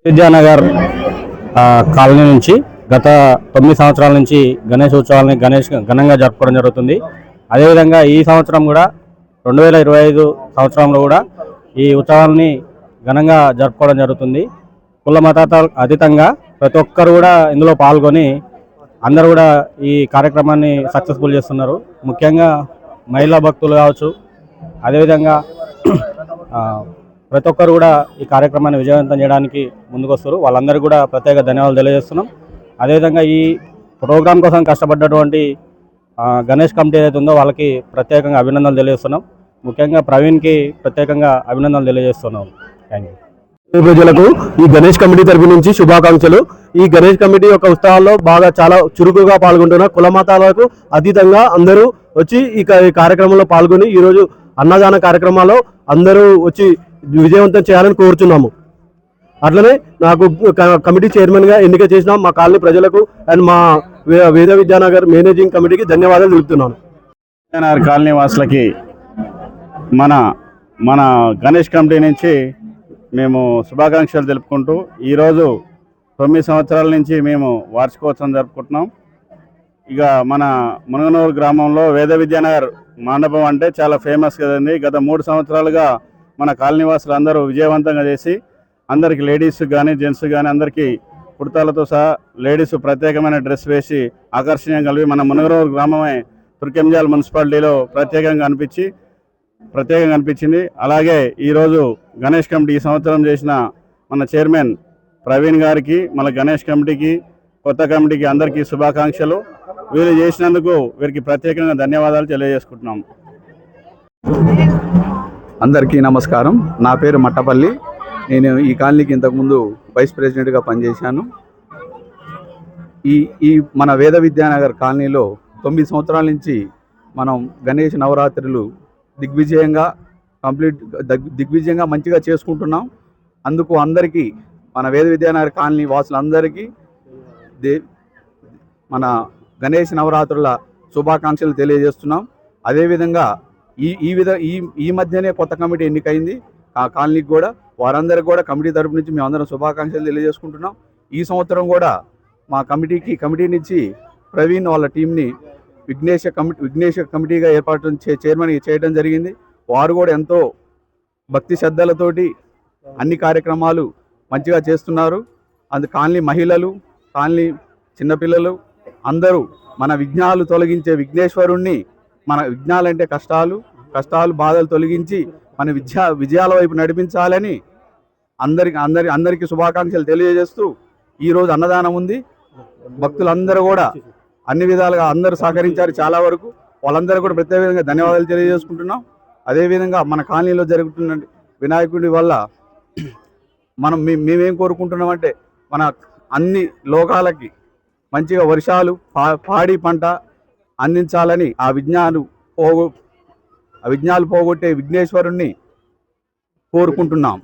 Vidyanagar colony నుంచి గత 9 సంవత్సరాల నుంచి గణేష్ ఉత్సవాలని ఘనంగా జరుపుకోవడం జరుగుతుంది. అదేవిధంగా ఈ సంవత్సరం కూడా 2025 సంవత్సరంలో కూడా ఈ ఉత్సవాలని ఘనంగా జరుపుకోవడం జరుగుతుంది. కుల మతాల అతీతంగా ప్రతి ఒక్కరు కూడా ఇందులో పాల్గొని అందరూ కూడా ఈ కార్యక్రమాన్ని సక్సెస్ఫుల్ చేస్తున్నారు. ముఖ్యంగా మహిళా భక్తులు కావచ్చు, అదేవిధంగా ప్రతి ఒక్కరు కూడా ఈ కార్యక్రమాన్ని విజయవంతం చేయడానికి ముందుకొస్తారు. వాళ్ళందరికీ కూడా ప్రత్యేక ధన్యవాదాలు తెలియజేస్తున్నాం. అదేవిధంగా ఈ ప్రోగ్రాం కోసం కష్టపడ్డటువంటి గణేష్ కమిటీ ఏదైతే ఉందో వాళ్ళకి ప్రత్యేకంగా అభినందనలు తెలియజేస్తున్నాం. ముఖ్యంగా ప్రవీణ్కి ప్రత్యేకంగా అభినందనలు తెలియజేస్తున్నాం. Thank you. ప్రజలకు ఈ గణేష్ కమిటీ తరపు నుంచి శుభాకాంక్షలు. ఈ గణేష్ కమిటీ యొక్క ఉత్సవాల్లో బాగా చాలా చురుకుగా పాల్గొంటున్న కుల మతాలకు అతీతంగా అందరూ వచ్చి ఈ కార్యక్రమంలో పాల్గొని ఈరోజు అన్నదాన కార్యక్రమాల్లో అందరూ వచ్చి విజయవంతం చేయాలని కోరుచున్నాము. అట్లనే నాకు కమిటీ చైర్మన్గా ఎన్నిక చేసిన మా కాలనీ ప్రజలకు అండ్ మా వేద విద్యానగర్ మేనేజింగ్ కమిటీకి ధన్యవాదాలు తెలుపుతున్నాను. విద్యానగర్ కాలనీ వాసులకి మన గణేష్ కమిటీ నుంచి మేము శుభాకాంక్షలు తెలుపుకుంటూ ఈరోజు 9 సంవత్సరాల నుంచి మేము వార్షికోత్సవం జరుపుకుంటున్నాం. ఇక మన మునగనూరు గ్రామంలో వేద విద్యానగర్ మండపం అంటే చాలా ఫేమస్ కదండి. గత 3 సంవత్సరాలుగా మన కాలనీ వాసులు అందరూ విజయవంతంగా చేసి అందరికీ లేడీస్ కానీ జెంట్స్ కానీ అందరికీ కుర్తాలతో సహా లేడీస్ ప్రత్యేకమైన డ్రెస్ వేసి ఆకర్షణీయంగా కలిపి మన మునగనూరు గ్రామమే తుర్కెంజాల్ మున్సిపాలిటీలో ప్రత్యేకంగా అనిపించింది. అలాగే ఈరోజు గణేష్ కమిటీ ఈ సంవత్సరం చేసిన మన చైర్మన్ ప్రవీణ్ గారికి, మన గణేష్ కమిటీకి, కొత్త కమిటీకి అందరికీ శుభాకాంక్షలు. వీళ్ళు చేసినందుకు వీరికి ప్రత్యేకంగా ధన్యవాదాలు తెలియజేసుకుంటున్నాం. అందరికీ నమస్కారం. నా పేరు మట్టపల్లి. నేను ఈ కాలనీకి ఇంతకుముందు వైస్ ప్రెసిడెంట్గా పనిచేశాను. ఈ మన వేద విద్యానగర్ కాలనీలో 9 సంవత్సరాల నుంచి మనం గణేష్ నవరాత్రులు దిగ్విజయంగా మంచిగా చేసుకుంటున్నాం. అందుకు అందరికీ మన వేద విద్యానగర్ కాలనీ వాసులందరికీ మన గణేష్ నవరాత్రుల శుభాకాంక్షలు తెలియజేస్తున్నాం. అదేవిధంగా ఈ మధ్యనే కొత్త కమిటీ ఎన్నికైంది ఆ కాలనీకి కూడా. వారందరికీ కూడా కమిటీ తరపు నుంచి మేము అందరం శుభాకాంక్షలు తెలియజేసుకుంటున్నాం. ఈ సంవత్సరం కూడా మా కమిటీ నుంచి ప్రవీణ్ వాళ్ళ టీంని విఘ్నేష్ కమిటీగా ఏర్పాటు చైర్మన్ చేయడం జరిగింది. వారు కూడా ఎంతో భక్తి శ్రద్ధలతోటి అన్ని కార్యక్రమాలు మంచిగా చేస్తున్నారు. కాలనీ మహిళలు, కాలనీ చిన్నపిల్లలు అందరూ మన విఘ్నాలు తొలగించే విఘ్నేశ్వరుణ్ణి, మన విఘ్నాలంటే కష్టాలు బాధలు తొలగించి మన విజయాల వైపు నడిపించాలని అందరికీ శుభాకాంక్షలు తెలియజేస్తూ ఈరోజు అన్నదానం ఉంది. భక్తులందరూ కూడా అన్ని విధాలుగా అందరూ సహకరించారు. చాలా వరకు వాళ్ళందరూ కూడా ప్రత్యేకంగా ధన్యవాదాలు తెలియజేసుకుంటున్నాం. అదేవిధంగా మన కాలనీలో జరుగుతున్న వినాయకుడి వల్ల మేమేం కోరుకుంటున్నామంటే మన అన్ని లోకాలకి మంచిగా వర్షాలు, పాడి పంట అందించాలని ఆ విఘ్నాలు పోగొట్టే విఘ్నేశ్వరుణ్ణి కోరుకుంటున్నాం.